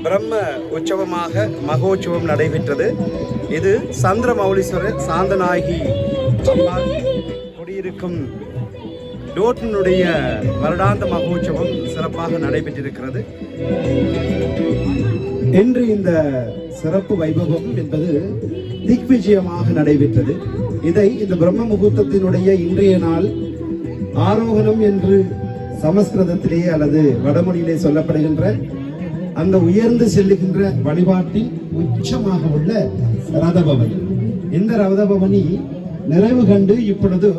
பிரம்ம உற்சவமாக மகோற்சவம் நடைபெற்றது. இது சந்திரமௌலீஸ்வரர் சாந்தநாயகி அம்பாள் குடியிருக்கும் டோட்டனுடைய வருடாந்த மகோற்சவம் சிறப்பாக நடைபெற்றிருக்கிறது. இன்று இந்த சிறப்பு வைபவம் என்பது திக்விஜயமாக நடைபெற்றது. இதை இந்த பிரம்ம முகூர்த்தத்தினுடைய இன்றைய நாள் ஆரோகணம் என்று சமஸ்கிருதத்திலே அல்லது வடமொழியிலே சொல்லப்படுகின்ற அந்த உயர்ந்து செல்லுகின்ற வழிபாட்டின் உச்சமாக உள்ள ரதபவனி. இந்த ரதபவனி நிறைவு கண்டு இப்பொழுது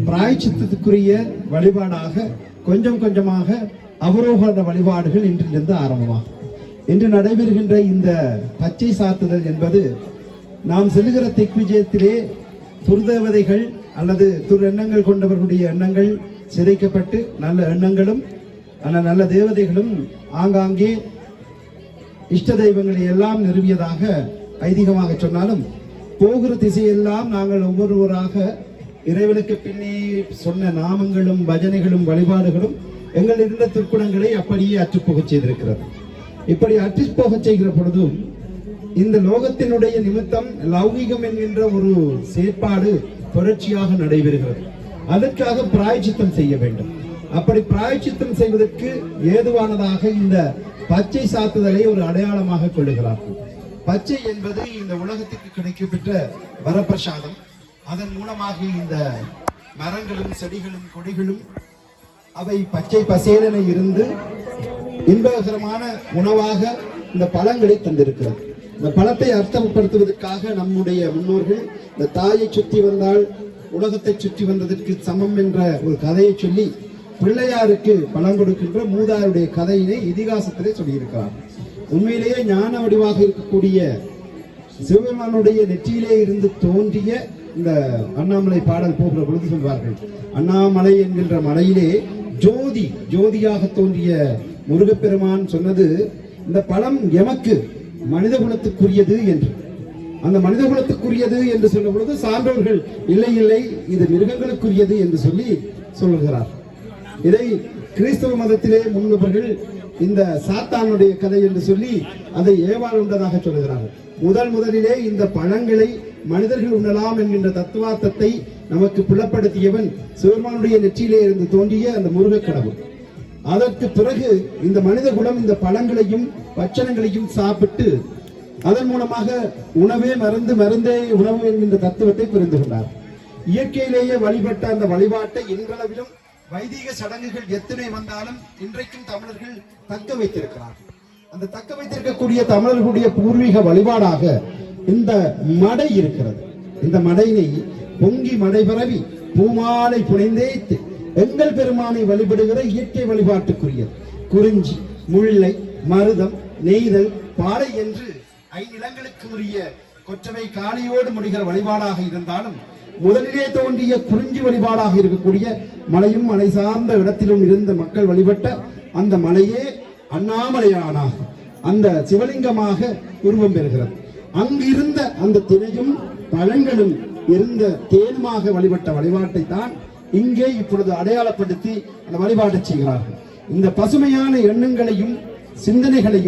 பிராயச்சித்தத்துக்குரிய வழிபாடாக கொஞ்சம் கொஞ்சமாக அவரோகண வழிபாடுகள் இன்றிலிருந்து ஆரம்பமாகும். இன்று நடைபெறுகின்ற இந்த பச்சை சாத்துதல் என்பது நாம் செல்லுகிற திக்விஜயத்திலே துர்தேவதைகள் அல்லது துர் எண்ணங்கள் கொண்டவர்களுடைய எண்ணங்கள் சிதைக்கப்பட்டு நல்ல எண்ணங்களும் நல்ல தேவதைகளும் ஆங்காங்கே இஷ்ட தெய்வங்களை எல்லாம் நிறுவியதாக ஐதீகமாக சொன்னாலும் போகிற திசையெல்லாம் நாங்கள் ஒவ்வொருவராக இறைவனுக்கு பின்னே சொன்ன நாமங்களும் பஜனைகளும் வழிபாடுகளும் எங்கள் இருந்த துர்க்குணங்களை அப்படியே அற்றுப்போகச் செய்திருக்கிறது. இப்படி அற்றுப்போகச் செய்கிற பொழுதும் இந்த லோகத்தினுடைய நிமித்தம் லௌகிகம் என்கின்ற ஒரு செயற்பாடு தொடர்ச்சியாக நடைபெறுகிறது. அதற்காக பிராயச்சித்தம் செய்ய வேண்டும். அப்படி பிராயச்சித்தம் செய்வதற்கு ஏதுவானதாக இந்த பச்சை சாத்துதலை ஒரு அடையாளமாக கொள்ளுகிறார்கள். பச்சை என்பது இந்த உலகத்திற்கு கிடைக்கப்பெற்ற வரப்பிரசாதம். அதன் மூலமாக இந்த மரங்களும் செடிகளும் கொடிகளும் அவை பச்சை பசேலென இருந்து இன்பகரமான உணவாக இந்த பழங்களை தந்திருக்கிறது. இந்த பழத்தை அர்த்தப்படுத்துவதற்காக நம்முடைய முன்னோர்கள் இந்த தாயை சுற்றி வந்தால் உலகத்தை சுற்றி வந்ததற்கு சமம் என்ற ஒரு கதையை சொல்லி பிள்ளையாருக்கு பலம் கொடுக்கின்ற மூதாருடைய கதையினை இதிகாசத்திலே சொல்லியிருக்கிறார். உண்மையிலேயே ஞான வடிவாக இருக்கக்கூடிய சிவபெருமானுடைய நெற்றியிலே இருந்து தோன்றிய இந்த அண்ணாமலை பாடல் போகிற பொழுது சொல்வார்கள், அண்ணாமலை என்கின்ற மலையிலே ஜோதியாக தோன்றிய முருகப்பெருமான் சொன்னது இந்த பழம் எமக்கு மனித குலத்துக்குரியது என்று. அந்த மனித குலத்துக்குரியது என்று சொல்ல பொழுது சான்றோர்கள் இல்லை இது மிருகங்களுக்குரியது என்று சொல்லி சொல்லுகிறார். இதை கிறிஸ்தவ மதத்திலே முன்னவர்கள் இந்த சாத்தானுடைய கதை என்று சொல்லி அதை ஏவாள் உண்டதாக சொல்லுகிறார்கள். முதலிலே இந்த பழங்களை மனிதர்கள் உண்ணலாம் என்கின்ற தத்துவார்த்தத்தை நமக்கு புலப்படுத்தியவன் சிவபெருமானுடைய நெற்றியிலே இருந்து தோன்றிய அந்த முருகக் கடவுள். அதற்கு பிறகு இந்த மனித குலம் இந்த பழங்களையும் பட்சணங்களையும் சாப்பிட்டு அதன் மூலமாக உணவே மருந்தே உணவு என்கின்ற தத்துவத்தை புரிந்து கொண்டார். இயற்கையிலேயே வழிபட்ட அந்த வழிபாட்டை இன்றளவிலும் வைதிக சடங்குகள் எத்தனை வந்தாலும் இன்றைக்கும் தமிழர்கள் தக்க வைத்திருக்கிறார்கள். அந்த தக்க வைத்திருக்கக்கூடிய தமிழர்களுடைய பூர்வீக வழிபாடாக இந்த மடை இருக்கிறது. இந்த மடையினை பொங்கி மடை பரவி பூமாலை புனைந்தேத்து எங்கள் பெருமானை வழிபடுகிற இயற்கை வழிபாட்டுக்குரியது. குறிஞ்சி, முல்லை, மருதம், நெய்தல், பாறை என்று ஐநிலங்களுக்கு உரிய கொற்றவை காளியோடு முடிகிற வழிபாடாக இருந்தாலும் முதலிலே தோன்றிய குறிஞ்சி வழிபாடாக இருக்கக்கூடிய மலையும் மலை சார்ந்த இடத்திலும் இருந்த மக்கள் வழிபட்ட அந்த மலையே அண்ணாமலையானாக அந்த சிவலிங்கமாக உருவம் பெறுகிறது. அங்கிருந்த அந்த திணையும் பழங்களும் இருந்த தேனுமாக வழிபட்ட வழிபாட்டை தான் இங்கே இப்பொழுது அடையாளப்படுத்தி அந்த வழிபாட்டை செய்கிறார்கள். இந்த பசுமையான எண்ணங்களையும் சிந்தனைகளையும்